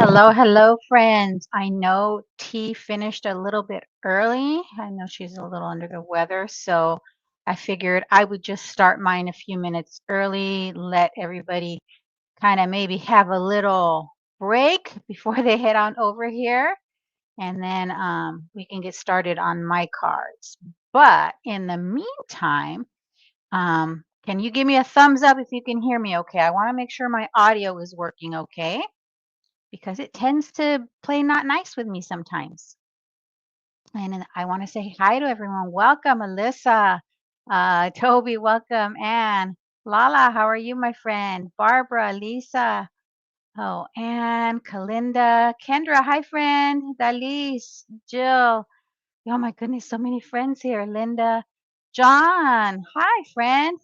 Hello, hello, friends. I know T finished a little bit early. I know she's a little under the weather, so I figured I would just start mine a few minutes early, let everybody kind of maybe have a little break before they head on over here, and then we can get started on my cards. But in the meantime, can you give me a thumbs up if you can hear me okay? I want to make sure my audio is working okay because it tends to play not nice with me sometimes. And then I want to say hi to everyone. Welcome, Alyssa. Toby, welcome. Anne, Lala, how are you, my friend? Barbara, Lisa. Oh, Anne, Kalinda, Kendra, hi, friend. Dalise, Jill. Oh, my goodness, so many friends here. Linda, John, hi, friend.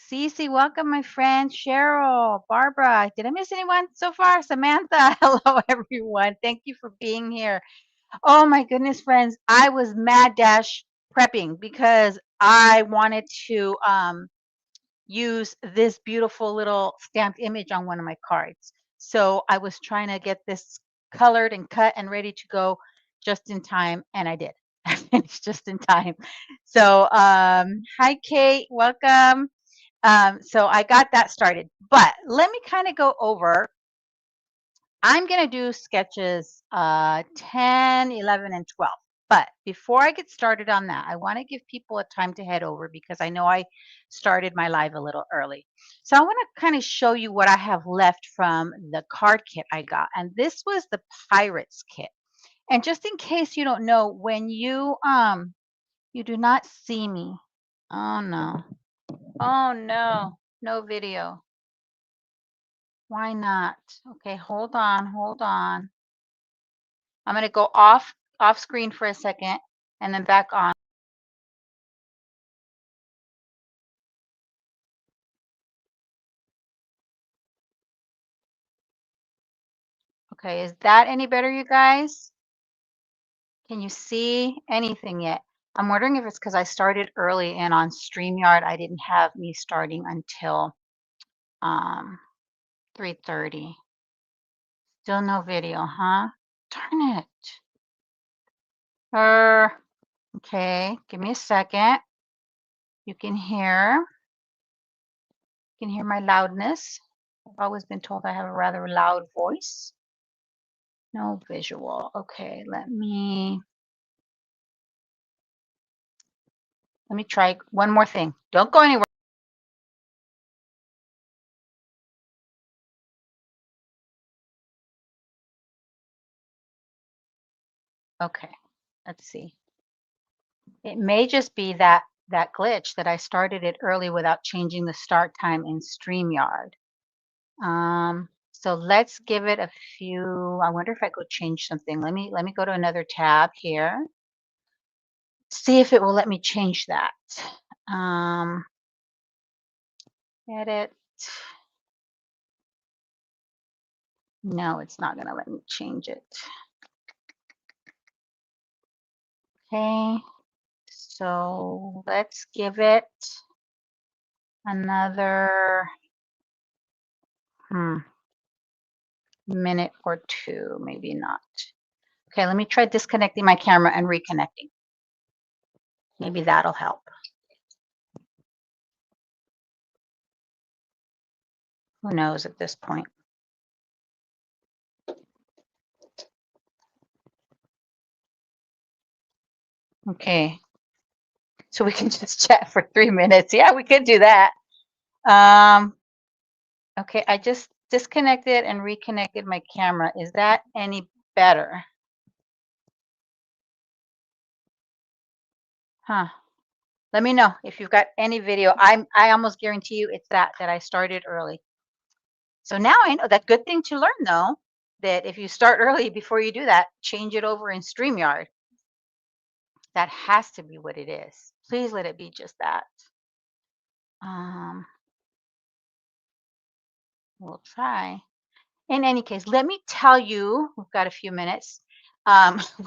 Cece, welcome, my friend. Cheryl, Barbara. Did I miss anyone so far? Samantha, hello, everyone. Thank you for being here. Oh, my goodness, friends. I was mad dash prepping because I wanted to use this beautiful little stamped image on one of my cards. So I was trying to get this colored and cut and ready to go just in time, and I did. I finished just in time. So, hi, Kate. Welcome. So I got that started, but let me kind of go over. I'm going to do sketches 10, 11, and 12. But before I get started on that, I want to give people a time to head over because I know I started my live a little early. So I want to kind of show you what I have left from the card kit I got. And this was the Pirates kit. And just in case you don't know, when you do not see me. Oh no. Oh no. No video. Why not? Okay, hold on, hold on. I'm going to go off screen for a second and then back on. Okay, is that any better, you guys? Can you see anything yet? I'm wondering if it's because I started early and on StreamYard I didn't have me starting until um 3:30. Still no video, huh? Darn it. Okay, give me a second. You can hear my loudness. I've always been told I have a rather loud voice. No visual. Okay, let me try one more thing. Don't go anywhere. Okay, let's see. It may just be that glitch that I started it early without changing the start time in StreamYard. So let's give it a few. I wonder if I could change something. Let me go to another tab here. See if it will let me change that. Um, Edit. No, it's not going to let me change it. Okay, so let's give it another minute or two, maybe not. Okay, let me try disconnecting my camera and reconnecting. Maybe that'll help. Who knows at this point? Okay, so we can just chat for 3 minutes. Yeah, we could do that. Okay, I just disconnected and reconnected my camera. Is that any better? Huh. Let me know if you've got any video. I almost guarantee you it's that I started early. So now I know that good thing to learn though, that if you start early before you do that, change it over in StreamYard. That has to be what it is. Please let it be just that. Um, we'll try. In any case, let me tell you, we've got a few minutes.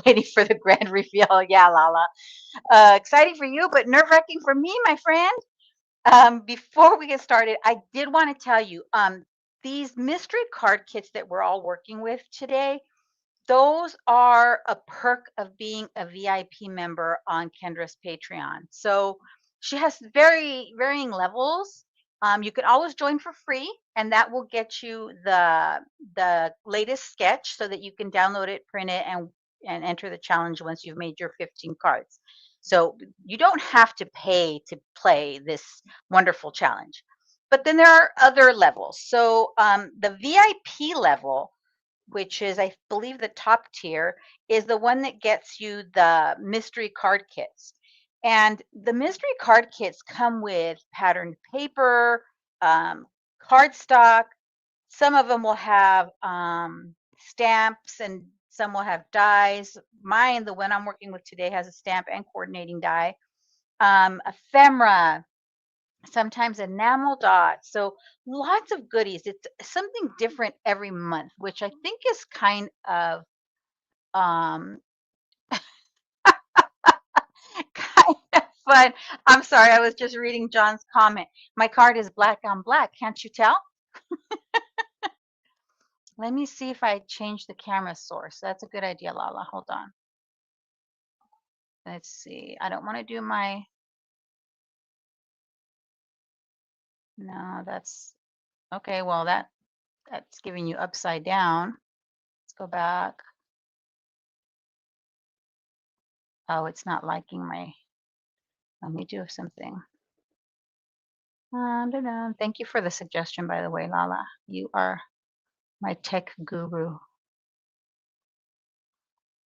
Waiting for the grand reveal. Yeah, Lala. Exciting for you, but nerve-wracking for me, my friend. Before we get started, I did want to tell you, these mystery card kits that we're all working with today, those are a perk of being a VIP member on Kendra's Patreon. So she has very varying levels. You can always join for free, and that will get you the latest sketch so that you can download it, print it, and enter the challenge once you've made your 15 cards. So you don't have to pay to play this wonderful challenge. But then there are other levels. So the VIP level, which is, I believe, the top tier, is the one that gets you the mystery card kits. And the mystery card kits come with patterned paper, um, cardstock. Some of them will have stamps, and some will have dies. Mine, the one I'm working with today, has a stamp and coordinating die. Ephemera, sometimes enamel dots. So lots of goodies. It's something different every month, which I think is kind of um kind of fun. I'm sorry, I was just reading John's comment. My card is black on black. Can't you tell? Let me see if I change the camera source. That's a good idea, Lala. Hold on. Let's see. I don't want to do my, no, that's okay. Well, that's giving you upside down. Let's go back. Oh, it's not liking my, let me do something. Dun-dun. Thank you for the suggestion, by the way, Lala. You are my tech guru.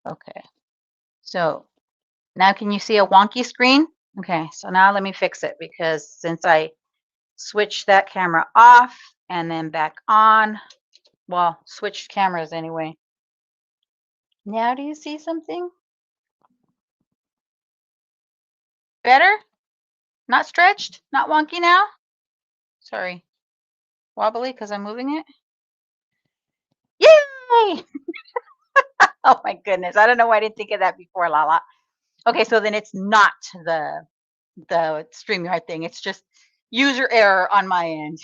Okay. So now can you see a wonky screen? Okay, so now let me fix it, because since I switched that camera off and then back on, well, switched cameras anyway. Now do you see something? Better? Not stretched? Not wonky now? Sorry. Wobbly because I'm moving it? Yay! Oh my goodness. I don't know why I didn't think of that before, Lala. Okay, so then it's not the StreamYard thing. It's just user error on my end.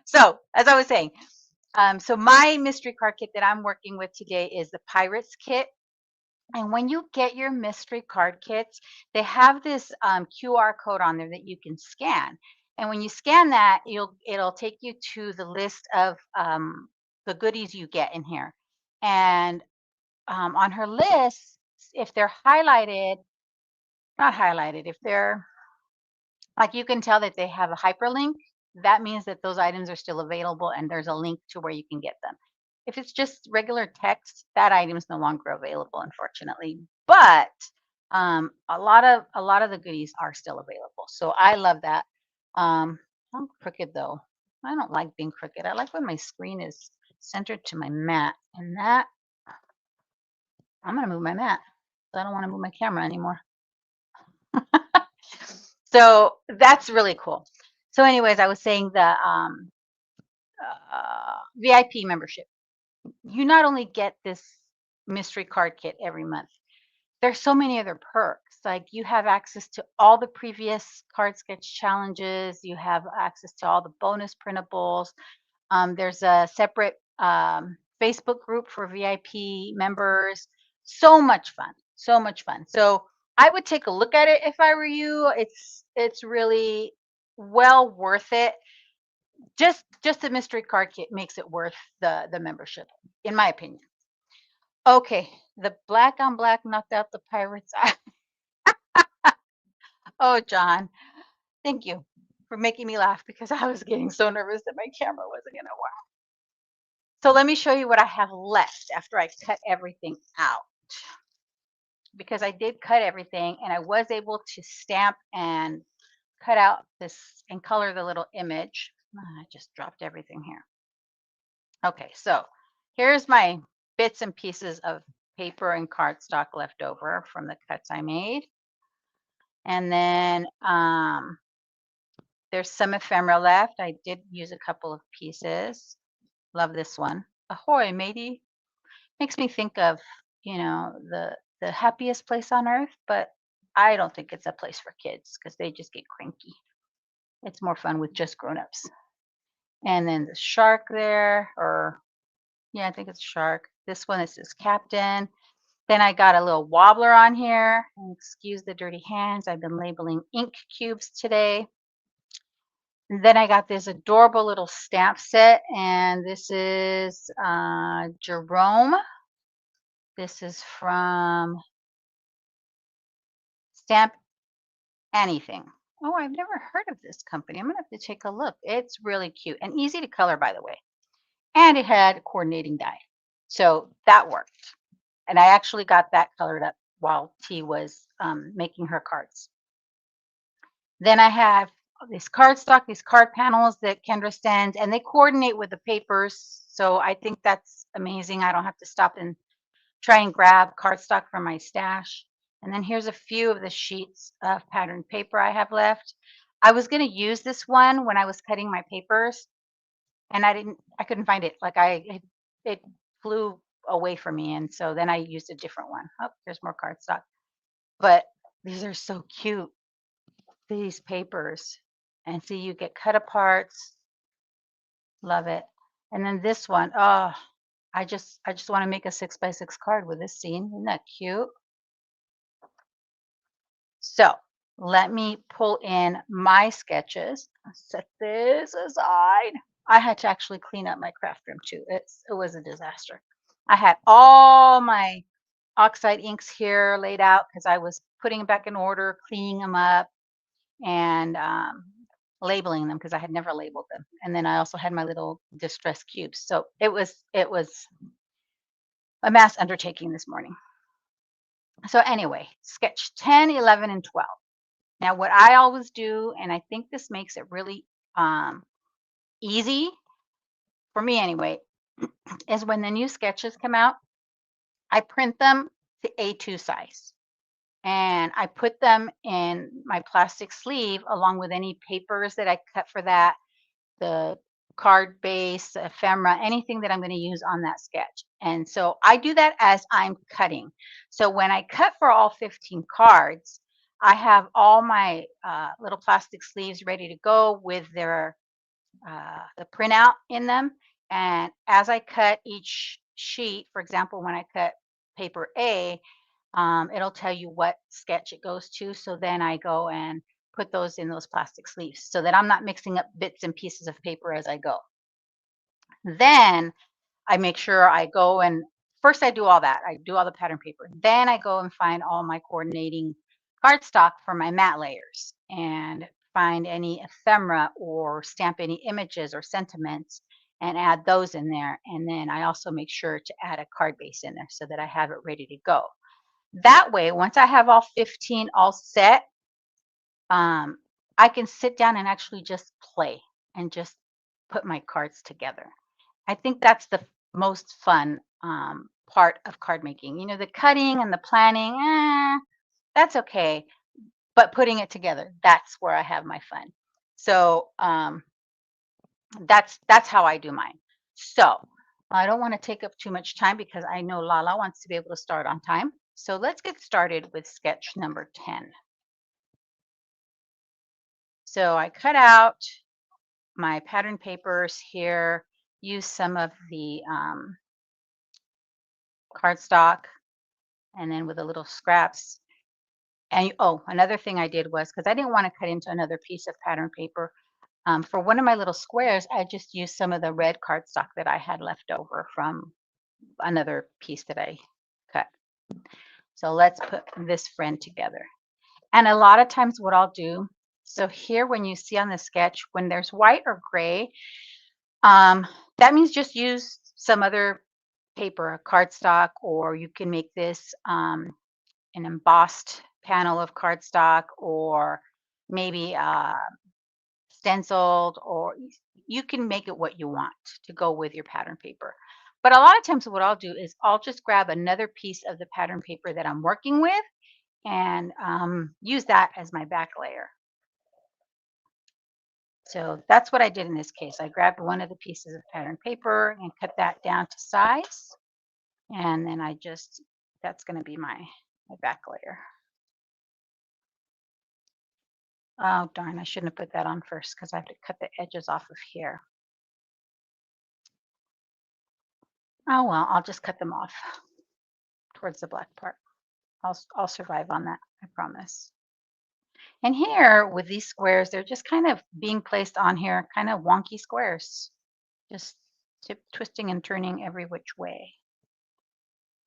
So, as I was saying, so my mystery card kit that I'm working with today is the Pirates kit. And when you get your mystery card kits, they have this QR code on there that you can scan. And when you scan that, it'll take you to the list of the goodies you get in here. And on her list, if they're highlighted, not highlighted, if they're like, you can tell that they have a hyperlink. That means that those items are still available and there's a link to where you can get them. If it's just regular text, that item is no longer available, unfortunately. But a lot of the goodies are still available. So I love that. I'm crooked though. I don't like being crooked. I like when my screen is centered to my mat. And that, I'm gonna move my mat. I don't want to move my camera anymore. So that's really cool. So, anyways, I was saying the VIP membership. You not only get this mystery card kit every month, there's so many other perks. Like, you have access to all the previous card sketch challenges, you have access to all the bonus printables. There's a separate Facebook group for VIP members. So much fun. So much fun. So I would take a look at it if I were you. It's really well worth it. Just the mystery card kit makes it worth the membership, in my opinion. Okay, the black on black knocked out the pirates. Oh, John, thank you for making me laugh, because I was getting so nervous that my camera wasn't gonna work. So let me show you what I have left after I cut everything out, because I did cut everything and I was able to stamp and cut out this and color the little image. I just dropped everything here. Okay, so here's my bits and pieces of paper and cardstock left over from the cuts I made. And then there's some ephemera left. I did use a couple of pieces. Love this one. Ahoy, matey. Makes me think of, the happiest place on earth, but I don't think it's a place for kids because they just get cranky. It's more fun with just grown-ups. And then the shark there, or yeah, I think it's shark. This one is this captain. Then I got a little wobbler on here. And excuse the dirty hands. I've been labeling ink cubes today. And then I got this adorable little stamp set, and this is Jerome. This is from Stamp Anything. Oh, I've never heard of this company. I'm gonna have to take a look. It's really cute and easy to color, by the way. And it had coordinating die. So that worked. And I actually got that colored up while T was making her cards. Then I have this cardstock, these card panels that Kendra sends, and they coordinate with the papers. So I think that's amazing. I don't have to stop and try and grab cardstock from my stash. And then here's a few of the sheets of patterned paper I have left. I was going to use this one when I was cutting my papers, and I couldn't find it. It flew away from me. And so then I used a different one. Oh, there's more cardstock. But these are so cute, these papers. And see, you get cut aparts. Love it. And then this one, oh, I just want to make a 6x6 card with this scene. Isn't that cute? So let me pull in my sketches. Set this aside. I had to actually clean up my craft room too. It was a disaster. I had all my oxide inks here laid out because I was putting them back in order, cleaning them up, and labeling them because I had never labeled them. And then I also had my little distress cubes. So it was a mass undertaking this morning. So anyway, sketch 10, 11, and 12. Now, what I always do, and I think this makes it really easy for me anyway, is when the new sketches come out, I print them to A2 size and I put them in my plastic sleeve along with any papers that I cut for that, the card base, ephemera, anything that I'm going to use on that sketch. And so I do that as I'm cutting. So when I cut for all 15 cards, I have all my little plastic sleeves ready to go with their the printout in them. And as I cut each sheet, for example, when I cut paper A, it'll tell you what sketch it goes to. So then I go and put those in those plastic sleeves so that I'm not mixing up bits and pieces of paper as I go. Then I make sure I go and first I do all that. I do all the pattern paper. Then I go and find all my coordinating cardstock for my matte layers and find any ephemera or stamp any images or sentiments and add those in there. And then I also make sure to add a card base in there so that I have it ready to go. That way, once I have all 15 all set, I can sit down and actually just play and just put my cards together. I think that's the most fun part of card making. You know, the cutting and the planning, that's okay, but putting it together, that's where I have my fun. So that's how I do mine. So I don't want to take up too much time because I know Lala wants to be able to start on time. So let's get started with sketch number 10. So I cut out my pattern papers here, use some of the cardstock, and then with the little scraps. And oh, another thing I did was because I didn't want to cut into another piece of pattern paper. For one of my little squares, I just used some of the red cardstock that I had left over from another piece that I cut. So let's put this friend together. And a lot of times what I'll do, so here when you see on the sketch, when there's white or gray, that means just use some other paper, a cardstock, or you can make this an embossed panel of cardstock, or maybe stenciled, or you can make it what you want to go with your pattern paper. But a lot of times what I'll do is I'll just grab another piece of the pattern paper that I'm working with and use that as my back layer. So that's what I did in this case. I grabbed one of the pieces of pattern paper and cut that down to size. And then that's going to be my back layer. Oh, darn, I shouldn't have put that on first because I have to cut the edges off of here. Oh well, I'll just cut them off towards the black part. I'll survive on that, I promise. And here with these squares, they're just kind of being placed on here, kind of wonky squares, just twisting and turning every which way.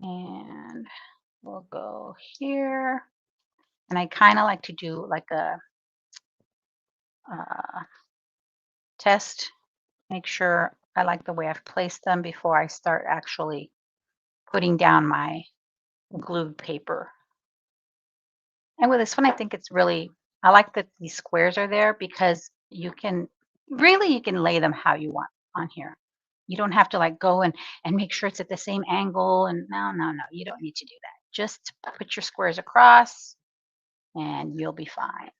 And we'll go here. And I kind of like to do like a test, make sure I like the way I've placed them before I start actually putting down my glued paper. And with this one, I think it's really, I like that these squares are there because you can lay them how you want on here. You don't have to like go and make sure it's at the same angle. And no, no, no, you don't need to do that. Just put your squares across and you'll be fine.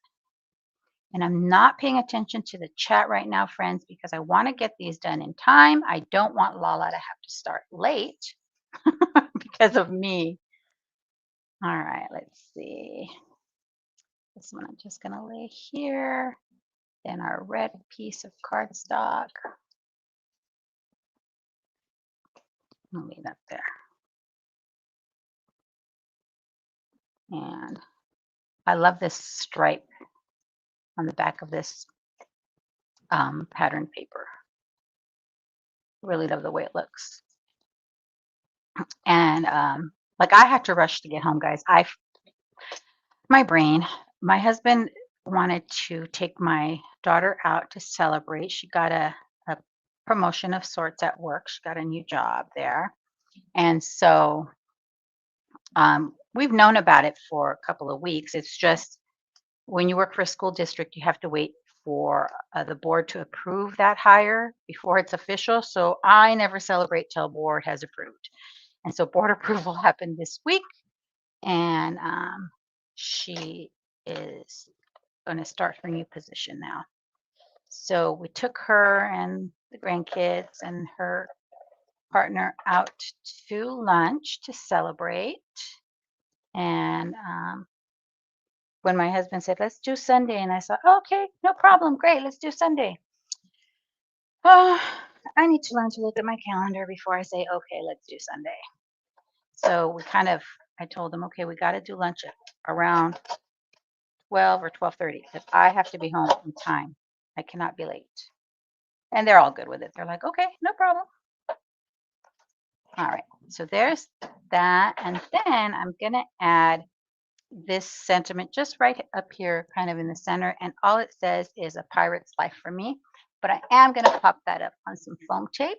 And I'm not paying attention to the chat right now, friends, because I want to get these done in time. I don't want Lala to have to start late because of me. All right, let's see. This one I'm just going to lay here. Then our red piece of cardstock. I'll lay that there. And I love this stripe on the back of this pattern paper. Really love the way it looks. And like I had to rush to get home, guys. My brain, my husband wanted to take my daughter out to celebrate. She got a promotion of sorts at work. She got a new job there. And so we've known about it for a couple of weeks. It's just when you work for a school district, you have to wait for the board to approve that hire before it's official. So I never celebrate till board has approved. And so board approval happened this week, and she is going to start her new position now. So we took her and the grandkids and her partner out to lunch to celebrate. And when my husband said, let's do Sunday, and I said, okay, no problem, great, let's do Sunday. Oh, I need to learn to look at my calendar before I say, okay, let's do Sunday. So I told them, okay, we got to do lunch at around 12 or 12:30 because I have to be home in time. I cannot be late. And they're all good with it. They're like, okay, no problem. All right, so there's that. And then I'm going to add this sentiment just right up here, kind of in the center. And all it says is a pirate's life for me. But I am going to pop that up on some foam tape.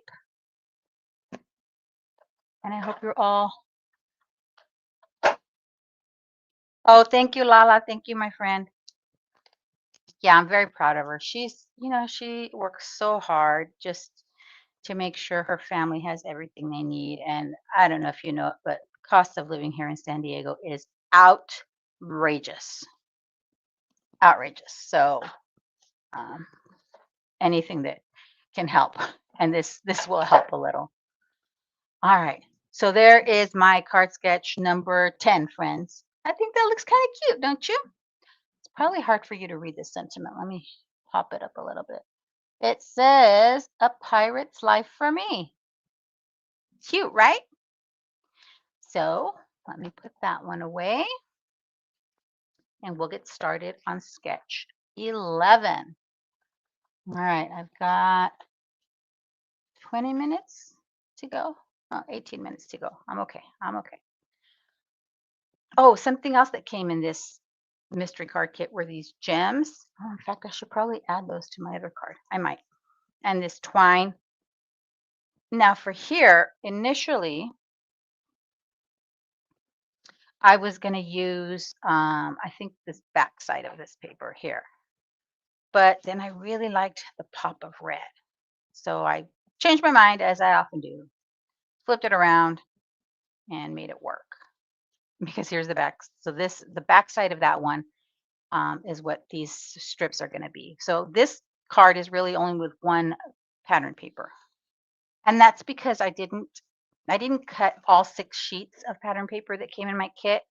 And I hope you're all. Oh, thank you, Lala. Thank you, my friend. Yeah, I'm very proud of her. She works so hard just to make sure her family has everything they need. And I don't know if you know it, but cost of living here in San Diego is outrageous. Outrageous. So um, anything that can help, and this will help a little. All right. So there is my card sketch number 10, friends. I think that looks kind of cute, don't you? It's probably hard for you to read this sentiment. Let me pop it up a little bit. It says, a pirate's life for me. Cute, right? So let me put that one away and we'll get started on sketch 11. All right, I've got 20 minutes to go. Oh, 18 minutes to go. I'm okay. I'm okay. Oh, something else that came in this mystery card kit were these gems. Oh, in fact, I should probably add those to my other card. I might. And this twine. Now for here, initially, I was going to use, I think this back side of this paper here. But then I really liked the pop of red. So I changed my mind, as I often do, flipped it around and made it work. Because here's the back. So the back side of that one is what these strips are going to be. So this card is really only with one pattern paper. And that's because I didn't cut all 6 sheets of pattern paper that came in my kit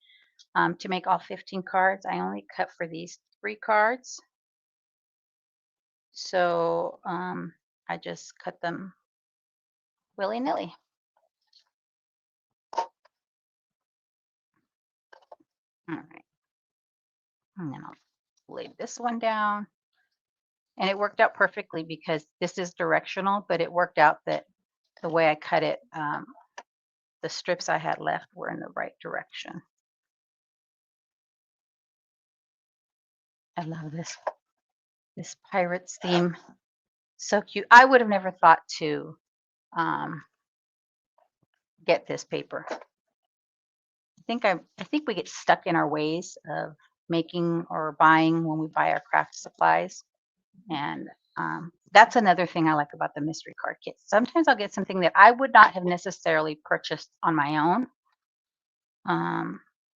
to make all 15 cards. I only cut for these 3 cards. So I just cut them willy-nilly. All right. And then I'll lay this one down. And it worked out perfectly because this is directional, but it worked out that the way I cut it, the strips I had left were in the right direction. I love this Pirates theme. So cute. I would have never thought to get this paper. I think we get stuck in our ways of making or buying when we buy our craft supplies. And that's another thing I like about the mystery card kit. Sometimes I'll get something that I would not have necessarily purchased on my own.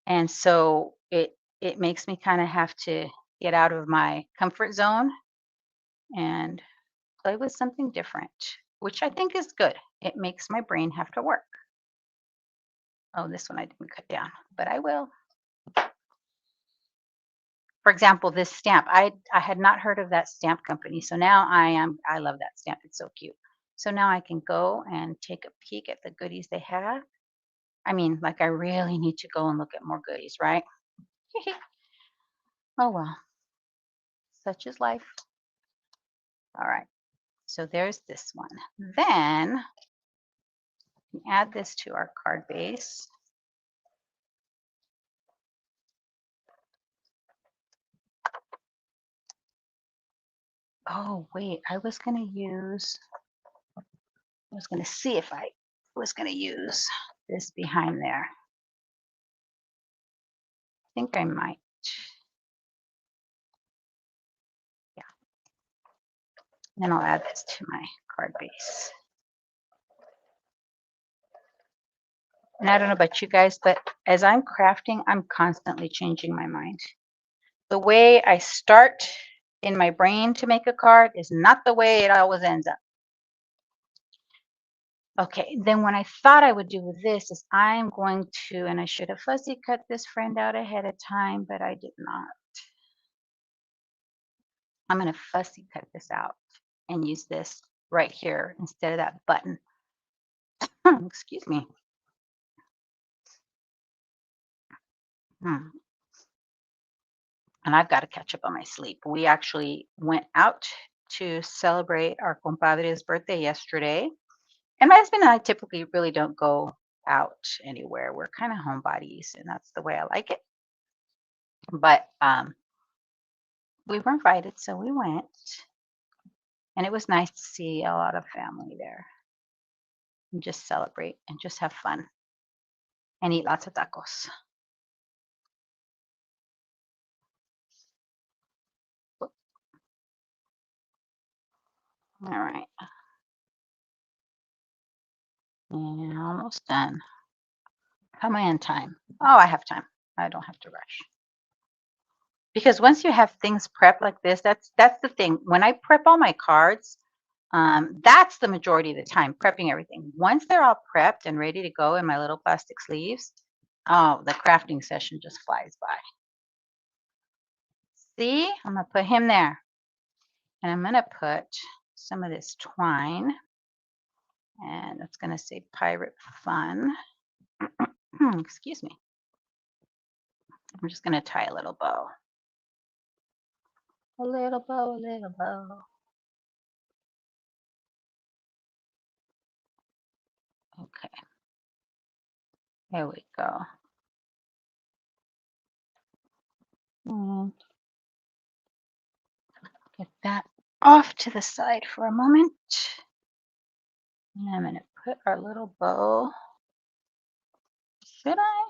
And so it makes me kind of have to get out of my comfort zone and play with something different, which I think is good. It makes my brain have to work. Oh, this one I didn't cut down, but I will. For example, this stamp, I had not heard of that stamp company. So now I love that stamp. It's so cute. So now I can go and take a peek at the goodies they have. I mean, like I really need to go and look at more goodies, right? Oh well, such is life. All right. So there's this one. Then add this to our card base. Oh, wait, I was going to see if I was going to use this behind there. I think I might. Yeah. Then I'll add this to my card base. And I don't know about you guys, but as I'm crafting, I'm constantly changing my mind. The way I start in my brain to make a card is not the way it always ends up. Okay, then what I thought I would do with this is I'm going to, and I should have fussy cut this friend out ahead of time, but I did not. I'm going to fussy cut this out and use this right here instead of that button. Excuse me. And I've got to catch up on my sleep. We actually went out to celebrate our compadre's birthday yesterday. And my husband and I typically really don't go out anywhere. We're kind of homebodies, and that's the way I like it. But we were invited, so we went. And it was nice to see a lot of family there and just celebrate and just have fun and eat lots of tacos. All right. And almost done. How am I on time? Oh, I have time. I don't have to rush. Because once you have things prepped like this, that's the thing. When I prep all my cards, that's the majority of the time, prepping everything. Once they're all prepped and ready to go in my little plastic sleeves, oh, the crafting session just flies by. See, I'm gonna put him there. And I'm gonna put some of this twine, and it's gonna say Pirate Fun. Excuse me. I'm just gonna tie a little bow. A little bow, a little bow. Okay. There we go. And get that off to the side for a moment. And I'm gonna put our little bow. Should I?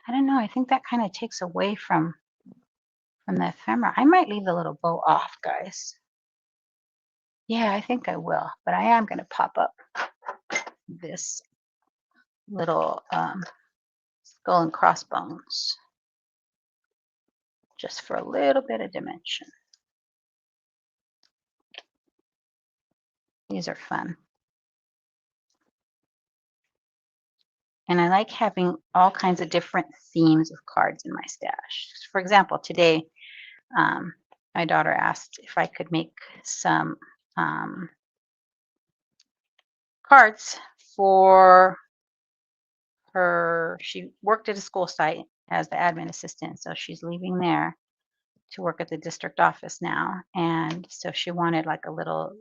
I don't know. I think that kind of takes away from the ephemera. I might leave the little bow off, guys. Yeah, I think I will. But I am gonna pop up this little skull and crossbones just for a little bit of dimension. These are fun. And I like having all kinds of different themes of cards in my stash. For example, today, my daughter asked if I could make some cards for her. She worked at a school site as the admin assistant. So she's leaving there to work at the district office now. And so she wanted like a little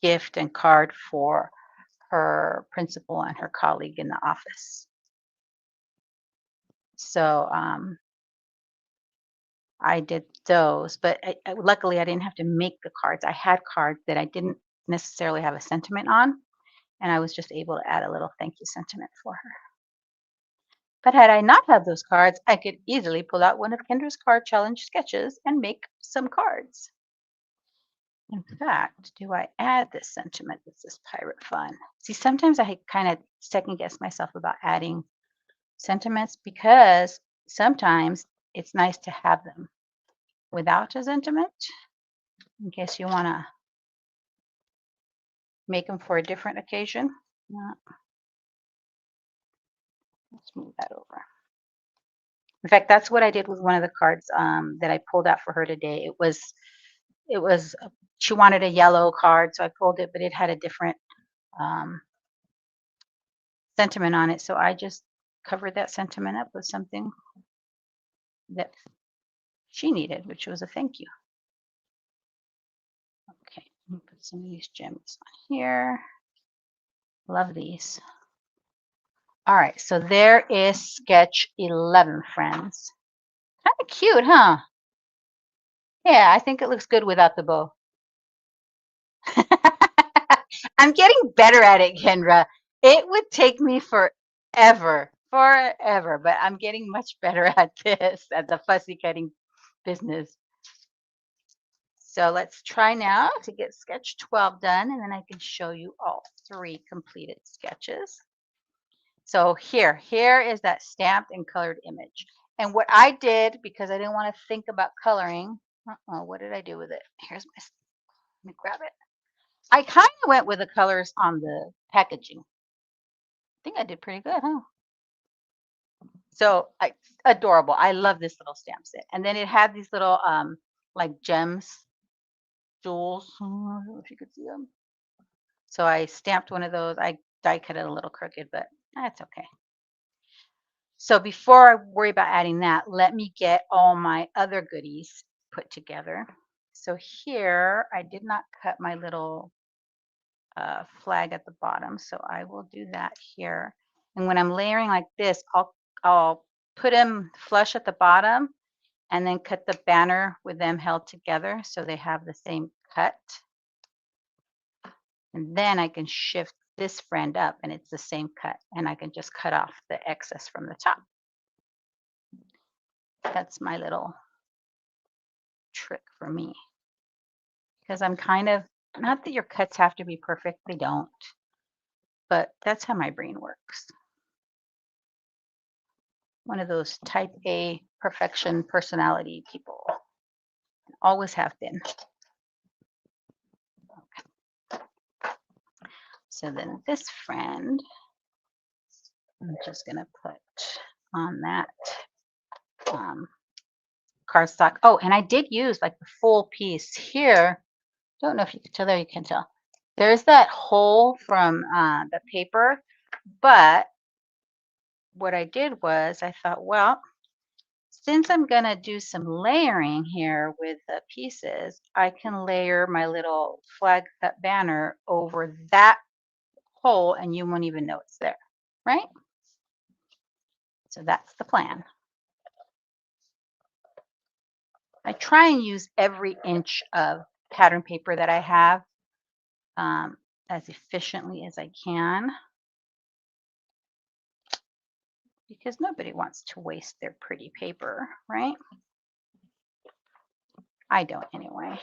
gift and card for her principal and her colleague in the office. So I did those, but luckily I didn't have to make the cards. I had cards that I didn't necessarily have a sentiment on, and I was just able to add a little thank you sentiment for her. But had I not had those cards, I could easily pull out one of Kendra's card challenge sketches and make some cards. In fact, do I add this sentiment? This is pirate fun. See, sometimes I kind of second guess myself about adding sentiments because sometimes it's nice to have them without a sentiment in case you want to make them for a different occasion. Let's move that over. In fact, that's what I did with one of the cards that I pulled out for her today. She wanted a yellow card, so I pulled it, but it had a different um, sentiment on it. So I just covered that sentiment up with something that she needed, which was a thank you. Okay, let me put some of these gems on here. Love these. All right, so there is sketch 11, friends. Kind of cute, huh? Yeah, I think it looks good without the bow. I'm getting better at it, Kendra. It would take me forever, but I'm getting much better at this, at the fussy cutting business. So let's try now to get sketch 12 done, and then I can show you all 3 completed sketches. So here is that stamped and colored image. And what I did, because I didn't want to think about coloring, what did I do with it? Let me grab it. I kind of went with the colors on the packaging. I think I did pretty good, huh? So adorable. I love this little stamp set. And then it had these little like gems, jewels. I don't know if you could see them. So I stamped one of those. I die cut it a little crooked, but that's okay. So before I worry about adding that, let me get all my other goodies put together. So here, I did not cut my little flag at the bottom, so I will do that here. And when I'm layering like this, I'll put them flush at the bottom and then cut the banner with them held together so they have the same cut. And then I can shift this friend up and it's the same cut, and I can just cut off the excess from the top. That's my little trick for me, because I'm kind of, not that your cuts have to be perfect, they don't, but that's how my brain works. One of those type A perfection personality people. Always have been. Okay. So then this friend, I'm just going to put on that cardstock. Oh, and I did use like the full piece here. Don't know if you can tell. There you can tell. There's that hole from the paper, but what I did was I thought, well, since I'm going to do some layering here with the pieces, I can layer my little flag cut banner over that hole and you won't even know it's there, right? So that's the plan. I try and use every inch of pattern paper that I have as efficiently as I can, because nobody wants to waste their pretty paper, right? I don't anyway.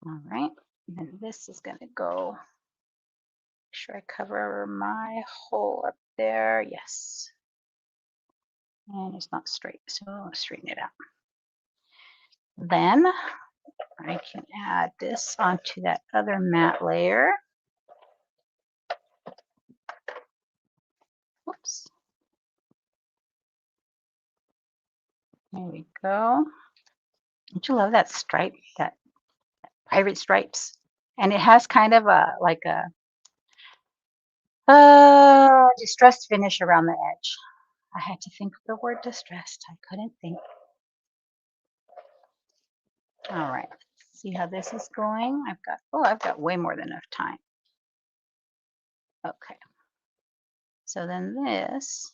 All right, and this is going to go. Make sure I cover my hole up there. Yes. And it's not straight, so I'll straighten it out. Then I can add this onto that other matte layer. Whoops. There we go. Don't you love that stripe, that pirate stripes? And it has kind of a, like a Distressed finish around the edge. I had to think of the word distressed. I couldn't think. All right. See how this is going? I've got way more than enough time. Okay. So then this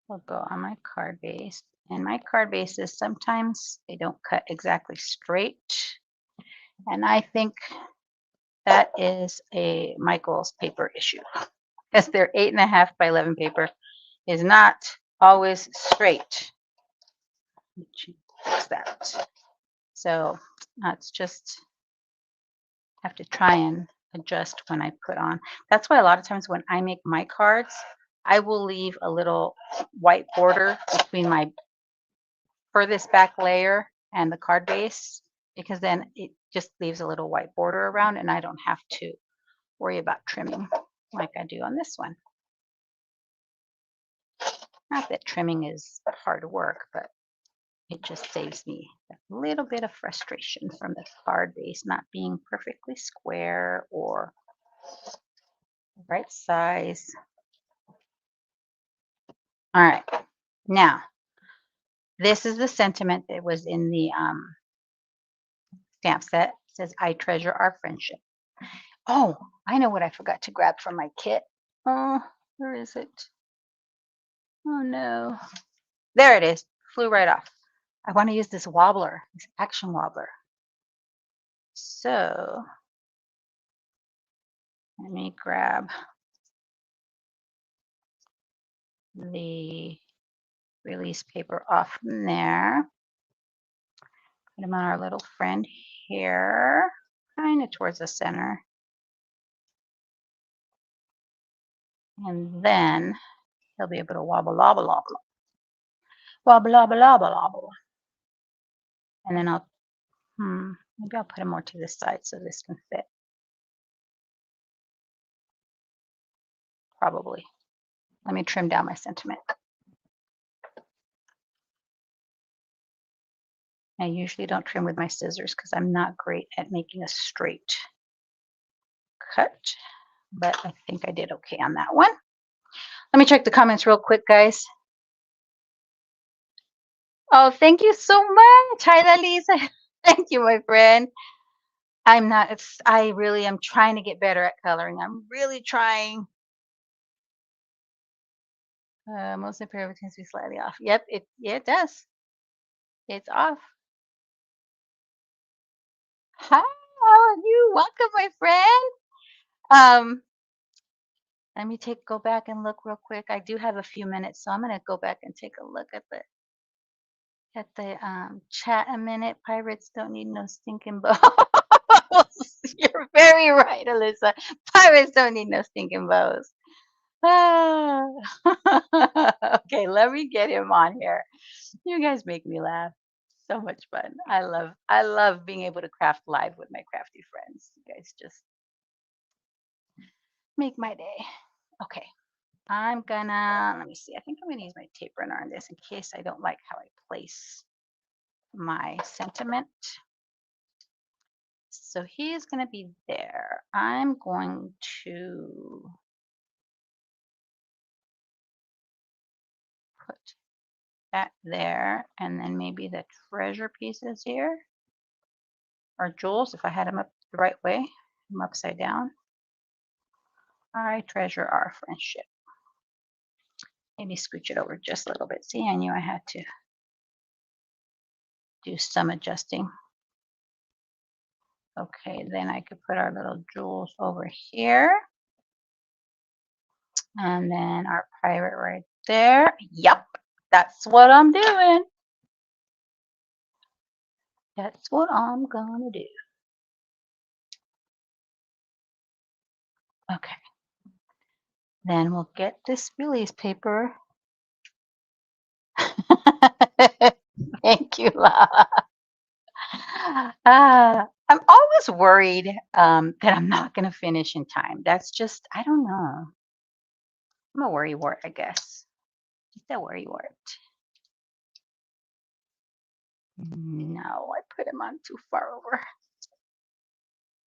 will go on my card base. And my card bases, sometimes they don't cut exactly straight. And I think that is a Michael's paper issue. Because their 8.5 by 11 paper is not always straight. Fix that. So it's just have to try and adjust when I put on. That's why a lot of times when I make my cards, I will leave a little white border between my furthest back layer and the card base, because then it just leaves a little white border around and I don't have to worry about trimming like I do on this one. Not that trimming is hard work, but it just saves me a little bit of frustration from the card base not being perfectly square or the right size. All right, now this is the sentiment that was in the stamp set. It says, "I treasure our friendship." Oh, I know what I forgot to grab from my kit. Oh, where is it? Oh no. There it is. Flew right off. I want to use this wobbler, this action wobbler. So let me grab the release paper off from there. Put him on our little friend here, kind of towards the center. And then he'll be able to wobble, wobble, wobble. Wobble, wobble, wobble, wobble. And then maybe I'll put him more to this side so this can fit. Probably. Let me trim down my sentiment. I usually don't trim with my scissors because I'm not great at making a straight cut, but I think I did okay on that one. Let me check the comments real quick, guys. Oh, thank you so much. Hi, Lisa. Thank you, my friend. I really am trying to get better at coloring. I'm really trying. Most of the paper tends to be slightly off. Yep, it does. It's off. Hi, how are you? Welcome, my friend. Um, Let me go back and look real quick. I do have a few minutes, so I'm gonna go back and take a look at the chat a minute. Pirates don't need no stinking bows. You're very right, Alyssa. Pirates don't need no stinking bows. Ah. Okay, let me get him on here. You guys make me laugh. So much fun. I love being able to craft live with my crafty friends. You guys just make my day. Okay. Let me see. I think I'm gonna use my tape runner on this in case I don't like how I place my sentiment. So he is gonna be there. I'm going to put that there, and then maybe the treasure pieces here, or jewels if I had them up the right way, them upside down. I treasure our friendship. Maybe scooch it over just a little bit. See, I knew I had to do some adjusting. Okay, then I could put our little jewels over here. And then our pirate right there. Yep, that's what I'm doing. That's what I'm gonna do. Okay. Then we'll get this release paper. Thank you, La. I'm always worried that I'm not going to finish in time. That's just, I don't know. I'm a worry wart, I guess. Just a worry wart. No, I put him on too far over.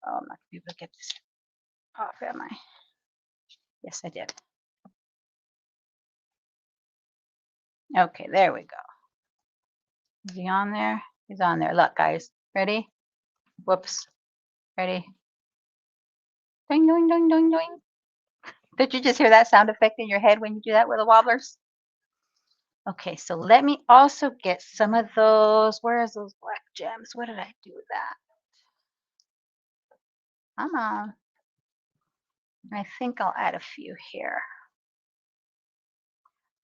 Oh, I'm not going to be able to get this off, am I? Yes, I did. Okay, there we go. Is he on there? He's on there. Look, guys. Ready? Whoops. Ready? Doing, doing, doing, doing, doing. Did you just hear that sound effect in your head when you do that with the wobblers? Okay, so let me also get some of those. Where is those black gems? What did I do with that? Come on. I think I'll add a few here.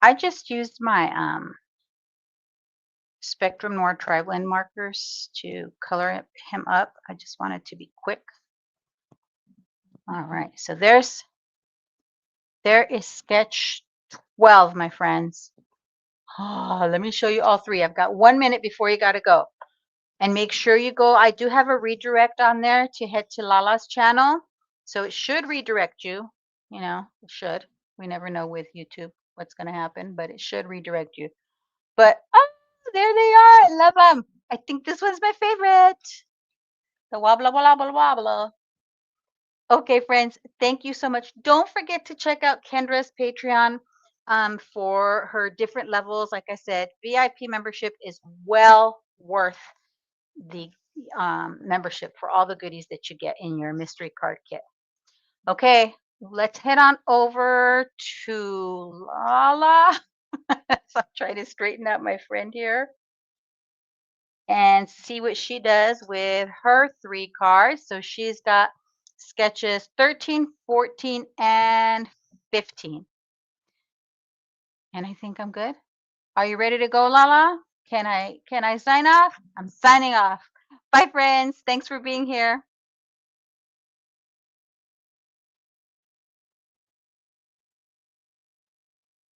I just used my Spectrum Noir Tri-Blend markers to color him up. I just wanted to be quick. All right, so there is sketch 12, my friends. Oh, let me show you all three. I've got 1 minute before you got to go. And make sure you go. I do have a redirect on there to head to Lala's channel. So it should redirect you. You know, it should. We never know with YouTube what's going to happen, but it should redirect you. But, oh, there they are. I love them. I think this one's my favorite. The wobbler, wobbler, wobbler. Okay, friends, thank you so much. Don't forget to check out Kendra's Patreon for her different levels. Like I said, VIP membership is well worth the membership for all the goodies that you get in your mystery card kit. Okay, let's head on over to Lala. So I'm trying to straighten out my friend here and see what she does with her 3 cards. So she's got sketches 13, 14, and 15. And I think I'm good. Are you ready to go, Lala? Can I sign off? I'm signing off. Bye, friends. Thanks for being here.